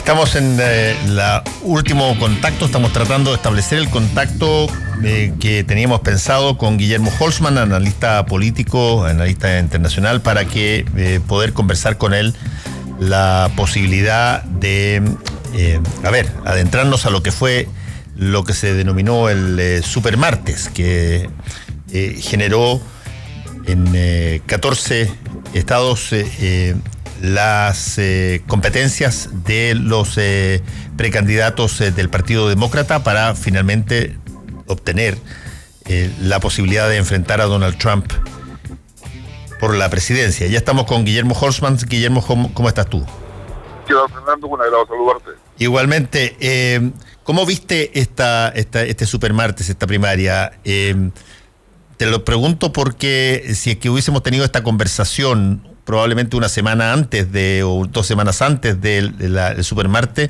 Estamos en la último contacto, estamos tratando de establecer el contacto que teníamos pensado con Guillermo Holzman, analista político, analista internacional, para que poder conversar con él la posibilidad de, adentrarnos a lo que fue lo que se denominó el Supermartes, que generó en 14 estados las competencias de los precandidatos del Partido Demócrata para finalmente obtener la posibilidad de enfrentar a Donald Trump por la presidencia. Ya estamos con Guillermo Holzman. Guillermo, ¿cómo estás tú? ¿Qué tal, Fernando? Un agrado saludarte. Igualmente. ¿Cómo viste este Supermartes, esta primaria? Te lo pregunto porque si es que hubiésemos tenido esta conversación probablemente una semana antes o 2 semanas antes del Supermartes,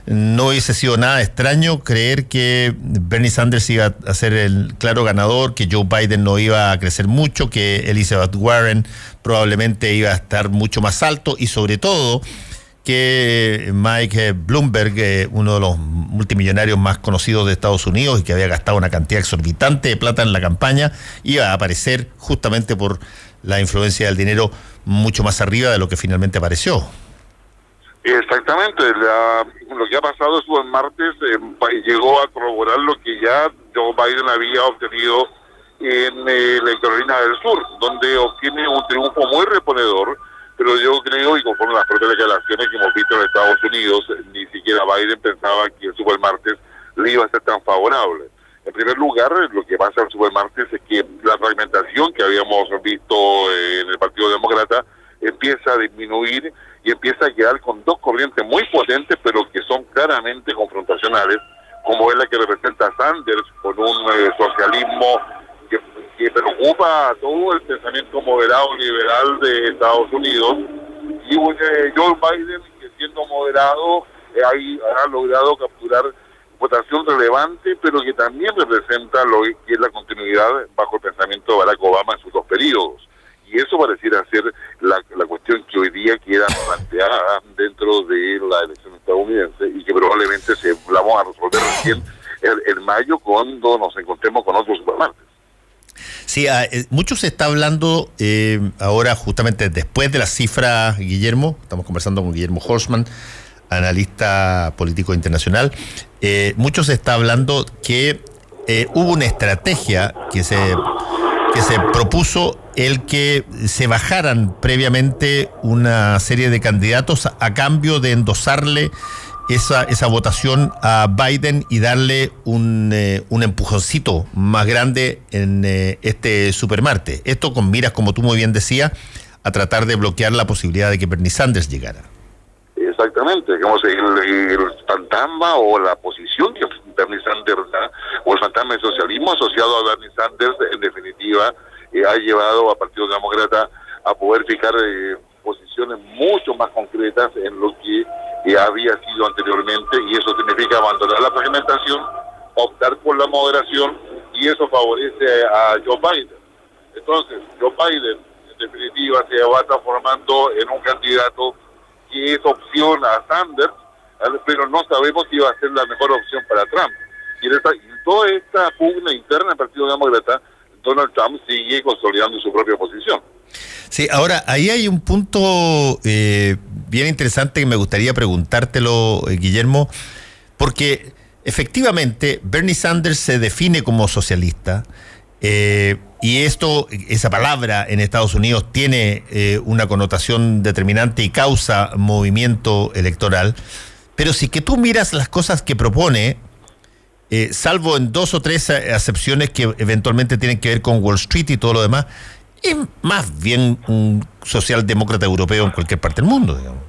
no hubiese sido nada extraño creer que Bernie Sanders iba a ser el claro ganador, que Joe Biden no iba a crecer mucho, que Elizabeth Warren probablemente iba a estar mucho más alto y sobre todo que Mike Bloomberg, uno de los multimillonarios más conocidos de Estados Unidos y que había gastado una cantidad exorbitante de plata en la campaña, iba a aparecer justamente por la influencia del dinero mucho más arriba de lo que finalmente apareció. Exactamente. Lo que ha pasado el Supermartes llegó a corroborar lo que ya Joe Biden había obtenido en la Carolina del Sur, donde obtiene un triunfo muy reponedor. Pero yo creo, y conforme las propias declaraciones que hemos visto en Estados Unidos, ni siquiera Biden pensaba que el Supermartes le iba a ser tan favorable. En primer lugar, lo que pasa en el Supermartes es que la fragmentación que habíamos visto en el Partido Demócrata empieza a disminuir y empieza a quedar con dos corrientes muy potentes, pero que son claramente confrontacionales, como es la que representa Sanders, con un socialismo que preocupa a todo el pensamiento moderado liberal de Estados Unidos, y Joe Biden, que siendo moderado ha logrado capturar votación relevante, pero que también representa lo que es la continuidad bajo el pensamiento de Barack Obama en sus 2 periodos. Y eso pareciera ser la cuestión que hoy día queda planteada dentro de la elección estadounidense y que probablemente la vamos a resolver recién en mayo cuando nos encontremos con otros Supermartes. Sí, mucho se está hablando ahora justamente después de las cifras, Guillermo. Estamos conversando con Guillermo Holzman, analista político internacional. Mucho se está hablando que hubo una estrategia que se propuso el que se bajaran previamente una serie de candidatos a cambio de endosarle esa votación a Biden y darle un empujoncito más grande en este Supermartes. Esto con miras, como tú muy bien decías, a tratar de bloquear la posibilidad de que Bernie Sanders llegara. Exactamente, digamos, el fantasma o la posición que Bernie Sanders da, o el fantasma del socialismo asociado a Bernie Sanders, en definitiva, ha llevado al Partido Demócrata a poder fijar posiciones mucho más concretas en lo que había sido anteriormente, y eso significa abandonar la fragmentación, optar por la moderación, y eso favorece a Joe Biden. Entonces, Joe Biden, en definitiva, se va transformando en un candidato que es opción a Sanders, pero no sabemos si va a ser la mejor opción para Trump. Y en toda esta pugna interna del Partido Demócrata, Donald Trump sigue consolidando su propia posición. Sí, ahora, ahí hay un punto bien interesante que me gustaría preguntártelo, Guillermo, porque efectivamente Bernie Sanders se define como socialista, y esa palabra en Estados Unidos tiene una connotación determinante y causa movimiento electoral, pero si que tú miras las cosas que propone, salvo en 2 o 3 acepciones que eventualmente tienen que ver con Wall Street y todo lo demás, es más bien un socialdemócrata europeo en cualquier parte del mundo, digamos.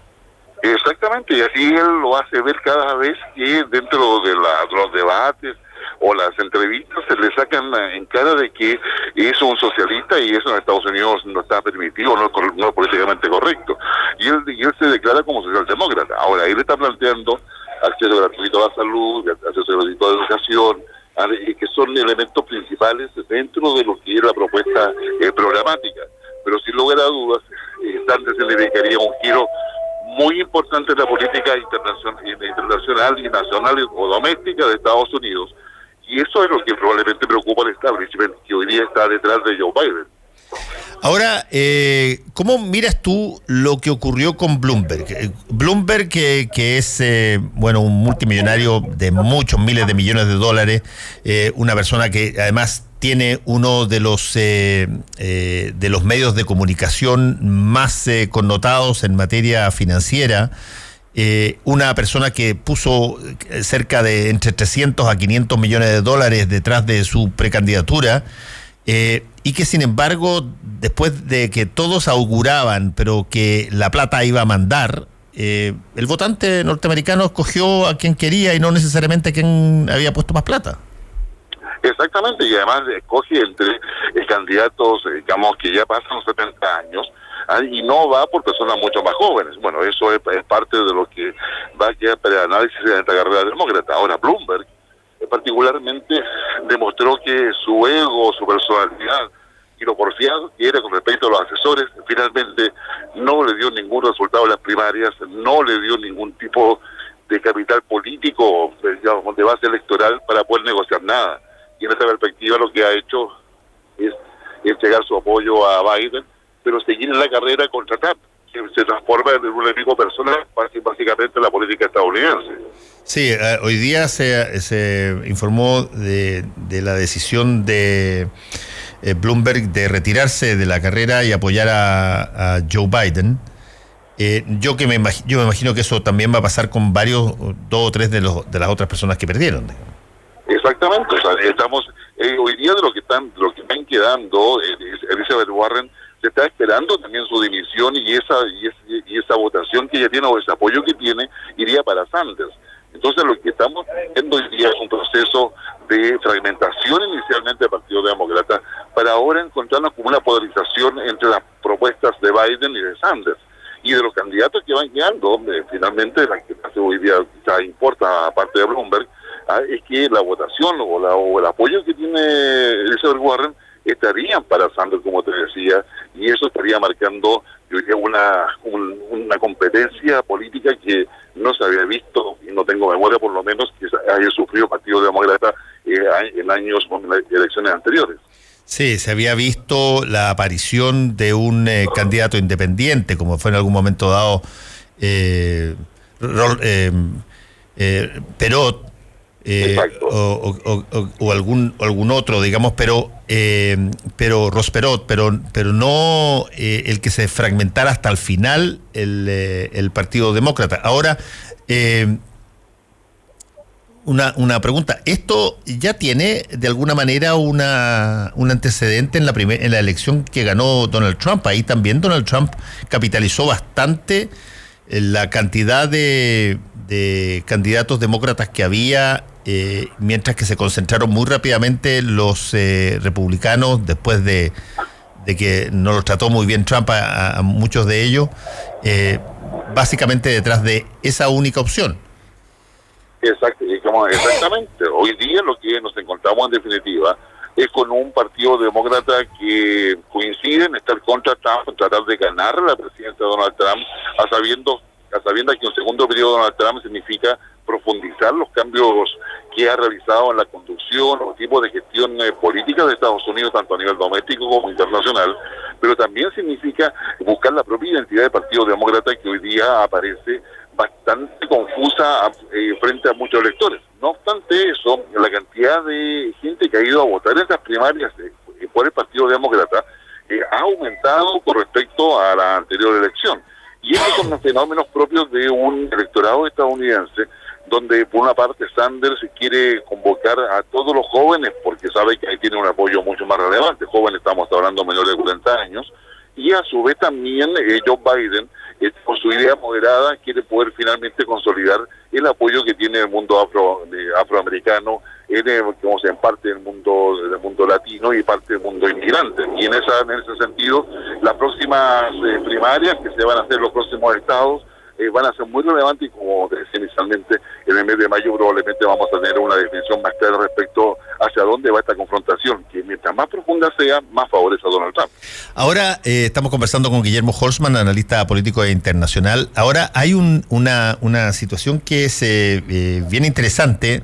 Exactamente, y así él lo hace ver cada vez que dentro de los debates o las entrevistas se le sacan en cara de que es un socialista y eso en Estados Unidos no está permitido, no es políticamente correcto. Y él se declara como socialdemócrata. Ahora, él está planteando acceso gratuito a la salud, acceso gratuito a la educación, que son elementos principales dentro de lo que es la propuesta programática. Pero sin lugar a dudas, Sanders significaría un giro muy importante en la política internacional y nacional o doméstica de Estados Unidos. Y eso es lo que probablemente preocupa al establishment que hoy día está detrás de Joe Biden. Ahora, ¿cómo miras tú lo que ocurrió con Bloomberg? Bloomberg, que es bueno, un multimillonario de muchos miles de millones de dólares, una persona que además tiene uno de los medios de comunicación más connotados en materia financiera, una persona que puso cerca de entre 300 a 500 millones de dólares detrás de su precandidatura, y que sin embargo, después de que todos auguraban, pero que la plata iba a mandar, el votante norteamericano escogió a quien quería y no necesariamente a quien había puesto más plata. Exactamente, y además escoge entre candidatos, digamos, que ya pasan los 70 años, y no va por personas mucho más jóvenes. Bueno, eso es parte de lo que va a quedar para el análisis de esta carrera demócrata. Ahora, Bloomberg particularmente demostró que su ego, su personalidad y lo porfiado que era con respecto a los asesores, finalmente no le dio ningún resultado en las primarias, no le dio ningún tipo de capital político, digamos, de base electoral para poder negociar nada. Y en esta perspectiva lo que ha hecho es entregar su apoyo a Biden, pero seguir en la carrera contra Trump, que se transforma en un enemigo personal, básicamente en la política estadounidense. Sí, hoy día se informó de la decisión de Bloomberg de retirarse de la carrera y apoyar a Joe Biden. Yo me imagino que eso también va a pasar con varios, 2 o 3 de las otras personas que perdieron. Exactamente, o sea, estamos hoy día de lo que están quedando, Elizabeth Warren se está esperando también su dimisión y esa votación que ella tiene o ese apoyo que tiene iría para Sanders. Entonces lo que estamos viendo hoy día es un proceso de fragmentación inicialmente del Partido Demócrata para ahora encontrarnos como una polarización entre las propuestas de Biden y de Sanders. Y de los candidatos que van quedando, finalmente la que hoy día quizá importa, aparte de Bloomberg, es que la votación o el apoyo que tiene Elizabeth Warren estarían para Sanders, como te decía, y eso estaría marcando, yo diría, una competencia política que no se había visto, y no tengo memoria por lo menos, que haya sufrido el Partido Demócrata en años con elecciones anteriores. Sí, se había visto la aparición de un candidato independiente, como fue en algún momento dado Perot, o algún otro, digamos, pero Ross Perot, pero no el que se fragmentara hasta el final el Partido Demócrata. Ahora, una pregunta, ¿esto ya tiene de alguna manera un antecedente en la elección que ganó Donald Trump? Ahí también Donald Trump capitalizó bastante la cantidad de candidatos demócratas que había, mientras que se concentraron muy rápidamente los republicanos después de que no los trató muy bien Trump a muchos de ellos, básicamente detrás de esa única opción. Exactamente. Hoy día lo que nos encontramos en definitiva es con un partido demócrata que coincide en estar contra Trump, en tratar de ganar la presidencia de Donald Trump, a sabiendas que un segundo periodo de Donald Trump significa profundizar los cambios que ha realizado en la conducción o tipo de gestión política de Estados Unidos, tanto a nivel doméstico como internacional, pero también significa buscar la propia identidad del Partido Demócrata, que hoy día aparece bastante confusa frente a muchos electores. No obstante eso, la cantidad de gente que ha ido a votar en estas primarias por el Partido Demócrata ha aumentado con respecto a la anterior elección. Y estos son los fenómenos propios de un electorado estadounidense, donde por una parte Sanders quiere convocar a todos los jóvenes, porque sabe que ahí tiene un apoyo mucho más relevante. Jóvenes, estamos hablando menores de 40 años, y a su vez también Joe Biden, con su idea moderada, quiere poder finalmente consolidar el apoyo que tiene el mundo afroamericano, en parte del mundo latino y parte del mundo inmigrante. Y en ese sentido, las próximas primarias que se van a hacer los próximos estados van a ser muy relevantes y como decía inicialmente, en el mes de mayo probablemente vamos a tener una definición más clara respecto hacia dónde va esta confrontación, que mientras más profunda sea, más favorece a Donald Trump. Ahora estamos conversando con Guillermo Holzman, analista político e internacional. Ahora hay una situación que es bien interesante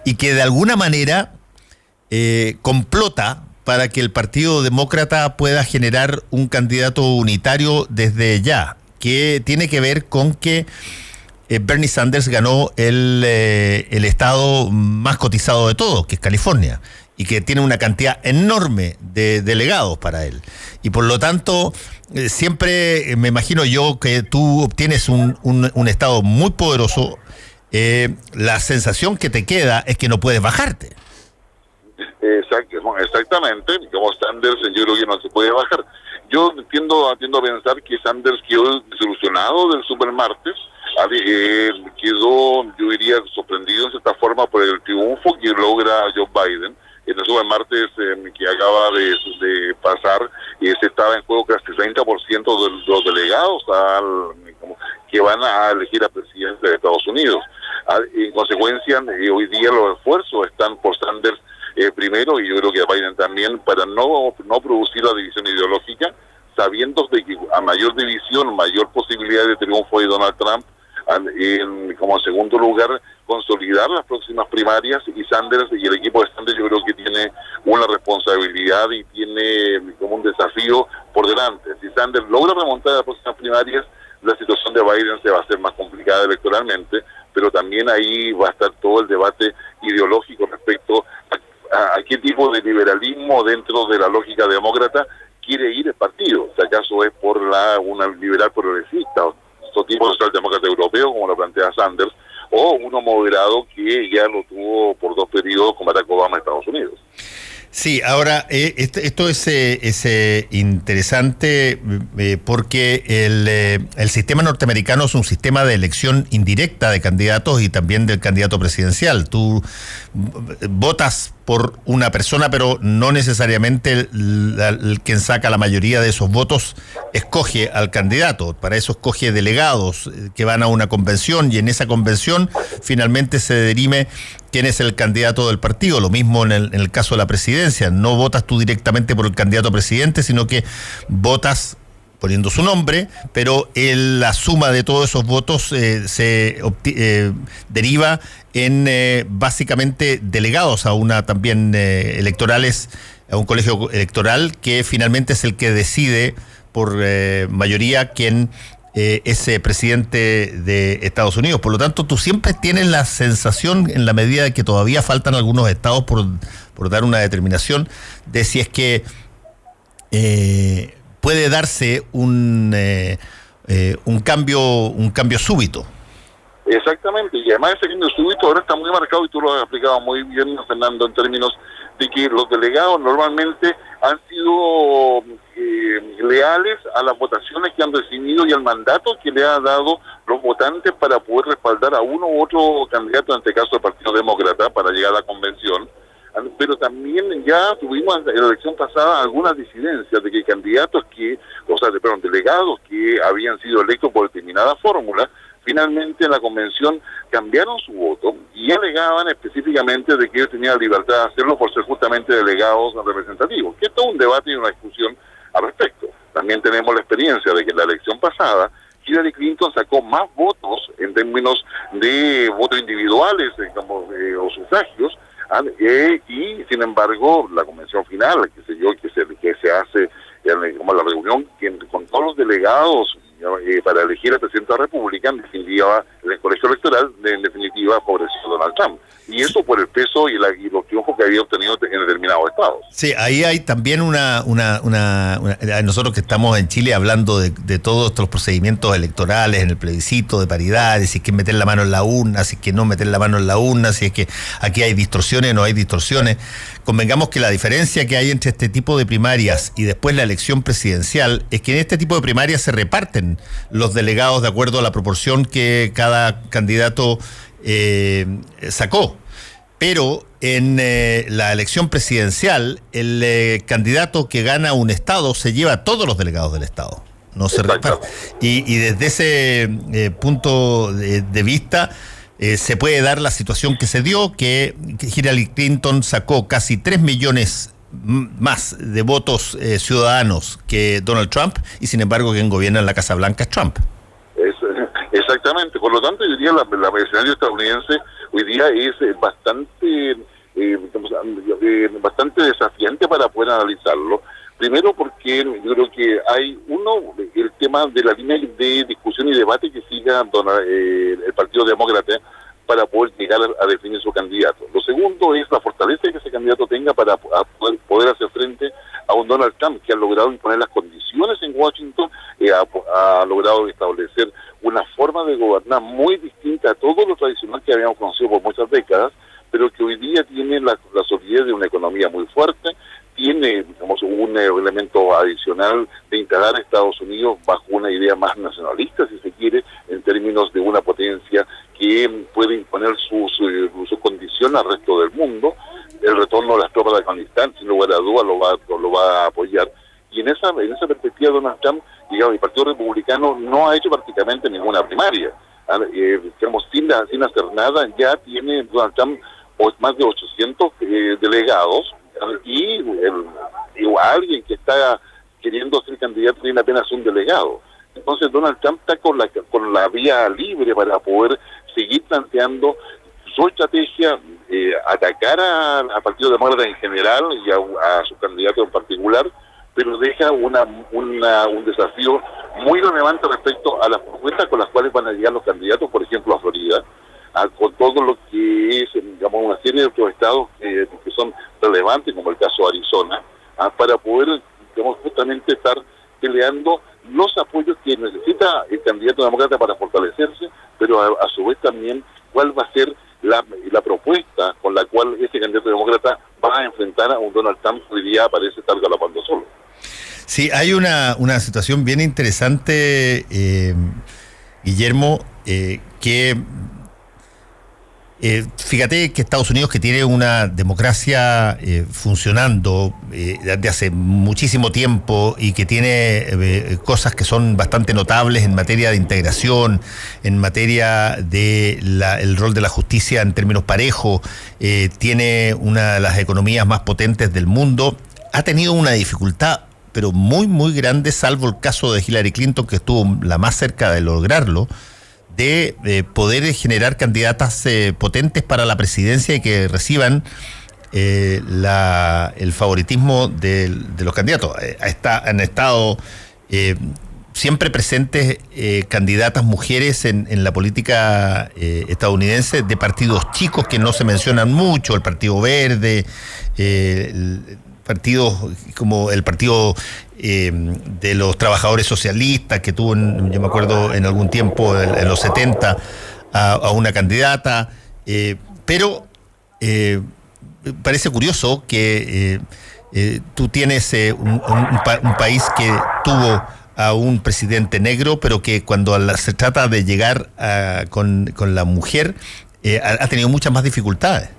y que de alguna manera complota para que el Partido Demócrata pueda generar un candidato unitario desde ya, que tiene que ver con que Bernie Sanders ganó el estado más cotizado de todos, que es California, y que tiene una cantidad enorme de delegados para él. Y por lo tanto, siempre me imagino yo que tú obtienes un estado muy poderoso, la sensación que te queda es que no puedes bajarte. Exactamente, como Sanders yo creo que no se puede bajar. Yo tiendo a pensar que Sanders quedó desilusionado del supermartes, quedó, yo diría, sorprendido en cierta forma por el triunfo que logra Joe Biden. En el supermartes que acaba de pasar, se estaba en juego casi el 30% de los delegados que van a elegir a presidente de Estados Unidos. En consecuencia, hoy día los esfuerzos están por Sanders primero, y yo creo que Biden también, para no producir la división ideológica, sabiendo de que a mayor división, mayor posibilidad de triunfo de Donald Trump, como en segundo lugar, consolidar las próximas primarias, y Sanders y el equipo de Sanders yo creo que tiene una responsabilidad y tiene como un desafío por delante. Si Sanders logra remontar las próximas primarias, la situación de Biden se va a hacer más complicada electoralmente, pero también ahí va a estar todo el debate ideológico respecto a qué tipo de liberalismo dentro de la lógica demócrata quiere ir el partido. Si acaso es por una liberal progresista, o tipo socialdemócrata europeo, como lo plantea Sanders, o uno moderado que ya lo tuvo por 2 periodos con Barack Obama en Estados Unidos. Sí, ahora, esto es interesante porque el sistema norteamericano es un sistema de elección indirecta de candidatos y también del candidato presidencial. Tú votas por una persona, pero no necesariamente quien saca la mayoría de esos votos escoge al candidato. Para eso escoge delegados que van a una convención, y en esa convención finalmente se dirime quién es el candidato del partido. Lo mismo en el caso de la presidencia. No votas tú directamente por el candidato a presidente, sino que votas poniendo su nombre, pero la suma de todos esos votos deriva en básicamente delegados a una también electorales, a un colegio electoral que finalmente es el que decide por mayoría quién es presidente de Estados Unidos. Por lo tanto, tú siempre tienes la sensación, en la medida de que todavía faltan algunos estados por dar una determinación, de si es que puede darse un cambio súbito. Exactamente, y además ese cambio súbito ahora está muy marcado, y tú lo has explicado muy bien, Fernando, en términos de que los delegados normalmente han sido leales a las votaciones que han recibido y al mandato que le han dado los votantes para poder respaldar a uno u otro candidato, en este caso el Partido Demócrata, para llegar a la convención. Pero también ya tuvimos en la elección pasada algunas disidencias de que delegados que habían sido electos por determinada fórmula, finalmente en la convención cambiaron su voto y alegaban específicamente de que ellos tenían la libertad de hacerlo por ser justamente delegados representativos, que esto es un debate y una discusión al respecto. También tenemos la experiencia de que en la elección pasada Hillary Clinton sacó más votos en términos de votos individuales o sufragios, y sin embargo la convención final, que se hace como la reunión con todos los delegados para elegir al presidente de la República, en definitiva, el colegio electoral, en definitiva, favoreció a Donald Trump. Y eso por el peso y los triunfos que había obtenido en determinados estados. Sí, ahí hay también nosotros que estamos en Chile hablando de todos estos procedimientos electorales, en el plebiscito de paridad, si es que meter la mano en la urna, si es que no meter la mano en la urna, si es que aquí hay distorsiones o no hay distorsiones. Convengamos que la diferencia que hay entre este tipo de primarias y después la elección presidencial es que en este tipo de primarias se reparten los delegados de acuerdo a la proporción que cada candidato sacó. Pero en la elección presidencial, el candidato que gana un estado se lleva a todos los delegados del estado. no se reparte. Y desde ese punto de vista, se puede dar la situación que se dio, que Hillary Clinton sacó casi 3 millones más de votos ciudadanos que Donald Trump, y sin embargo quien gobierna en la Casa Blanca es Trump. Exactamente, por lo tanto yo diría la escenario estadounidense hoy día es bastante desafiante para poder analizarlo. Primero porque yo creo que hay el tema de la línea de discusión y debate que siga el Partido Demócrata para poder llegar a definir su candidato. Lo segundo es la fortaleza que ese candidato tenga para poder hacer frente a un Donald Trump que ha logrado imponer las condiciones en Washington, ha logrado establecer una forma de gobernar muy distinta a todo lo tradicional que habíamos conocido por muchas décadas, pero que hoy día tiene la solidez de una economía muy fuerte, tiene, digamos, un elemento adicional de integrar a Estados Unidos bajo una idea más nacionalista, si se quiere, en términos de una potencia que puede imponer su condición al resto del mundo. El retorno de las tropas de Afganistán, sin lugar a dudas, lo va a apoyar. Y en esa perspectiva, Donald Trump, digamos, el Partido Republicano no ha hecho prácticamente ninguna primaria. Digamos, sin hacer nada, ya tiene Donald Trump más de 800 delegados, y alguien que está queriendo ser candidato tiene apenas un delegado. Entonces Donald Trump está con la vía libre para poder seguir planteando su estrategia, atacar al Partido Demócrata en general y a su candidato en particular, pero deja un desafío muy relevante respecto a las propuestas con las cuales van a llegar los candidatos, por ejemplo a Florida, con todo lo que es, digamos, una serie de otros estados que son relevantes, como el caso de Arizona, para poder, digamos, justamente estar peleando los apoyos que necesita el candidato demócrata para fortalecerse, pero a su vez también cuál va a ser la propuesta con la cual ese candidato demócrata va a enfrentar a un Donald Trump que hoy día parece estar galopando solo. Sí, hay una situación bien interesante, Guillermo, que fíjate que Estados Unidos, que tiene una democracia funcionando desde hace muchísimo tiempo y que tiene cosas que son bastante notables en materia de integración, en materia de el rol de la justicia en términos parejos, tiene una de las economías más potentes del mundo, ha tenido una dificultad pero muy, muy grande, salvo el caso de Hillary Clinton, que estuvo la más cerca de lograrlo, de poder generar candidatas potentes para la presidencia y que reciban el favoritismo de los candidatos. Han estado siempre presentes candidatas mujeres en la política estadounidense, de partidos chicos que no se mencionan mucho, el Partido Verde, partidos como el Partido de los Trabajadores Socialistas, que tuvo, yo me acuerdo, en algún tiempo, en los 70, a una candidata, pero parece curioso que tú tienes un país que tuvo a un presidente negro, pero que cuando se trata de llegar con la mujer, ha tenido muchas más dificultades.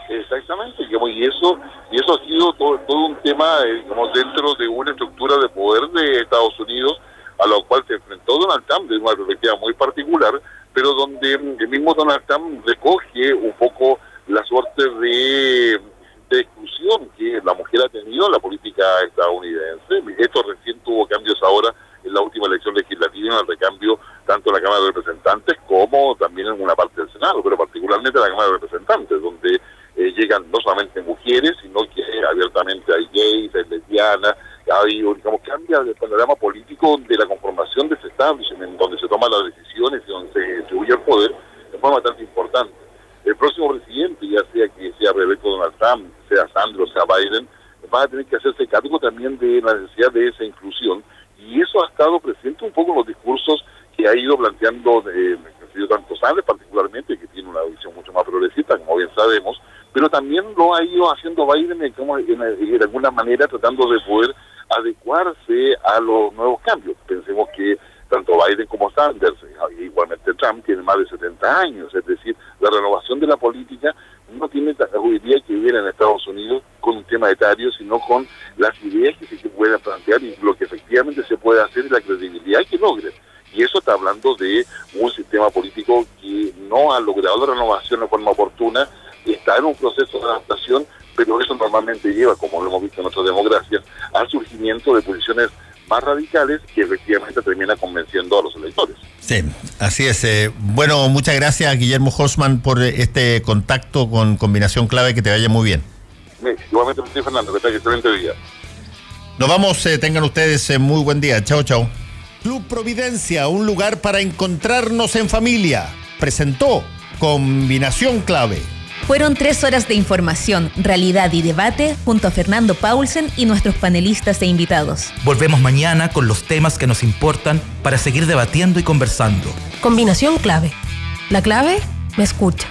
Exactamente, y eso ha sido todo un tema, digamos, dentro de una estructura de poder de Estados Unidos, a lo cual se enfrentó Donald Trump desde una perspectiva muy particular, pero donde el mismo Donald Trump recoge un poco la suerte de exclusión que la mujer ha tenido en la política estadounidense. Esto recién tuvo cambios ahora en la última elección legislativa, en el recambio tanto en la Cámara de Representantes como también en una parte del Senado, pero particularmente en la Cámara de Representantes, donde llegan no solamente mujeres, sino que abiertamente hay gays, hay lesbianas, digamos, cambia el panorama político de la conformación de ese establishment, donde se toman las decisiones y donde se distribuye el poder de forma bastante importante. El próximo presidente, ya sea que sea reelecto Donald Trump, sea Sanders, sea Biden, va a tener que hacerse cargo también de la necesidad de esa inclusión, y eso ha estado presente un poco en los discursos que ha ido planteando tanto Sanders particularmente, que tiene una visión mucho más progresista, como bien sabemos, pero también lo ha ido haciendo Biden de alguna manera tratando de poder adecuarse a los nuevos cambios. Pensemos que tanto Biden como Sanders, igualmente Trump, tienen más de 70 años, es decir, la renovación de la política no tiene hoy día que vivir en Estados Unidos con un tema etario, sino con las ideas que se pueden plantear y lo que efectivamente efectivamente se puede hacer y la credibilidad que logre. Y eso está hablando de un sistema político que no ha logrado la renovación de forma oportuna, está en un proceso de adaptación, pero eso normalmente lleva, como lo hemos visto en otras democracias, al surgimiento de posiciones más radicales que efectivamente termina convenciendo a los electores. Sí, así es. Bueno, muchas gracias, Guillermo Horstmann, por este contacto con Combinación Clave. Que te vaya muy bien. Igualmente, Fernando, que tenga excelente día. Nos vamos, tengan ustedes muy buen día. Chao, chao. Club Providencia, un lugar para encontrarnos en familia. Presentó Combinación Clave. Fueron 3 horas de información, realidad y debate junto a Fernando Paulsen y nuestros panelistas e invitados. Volvemos mañana con los temas que nos importan para seguir debatiendo y conversando. Combinación Clave. La clave me escucha.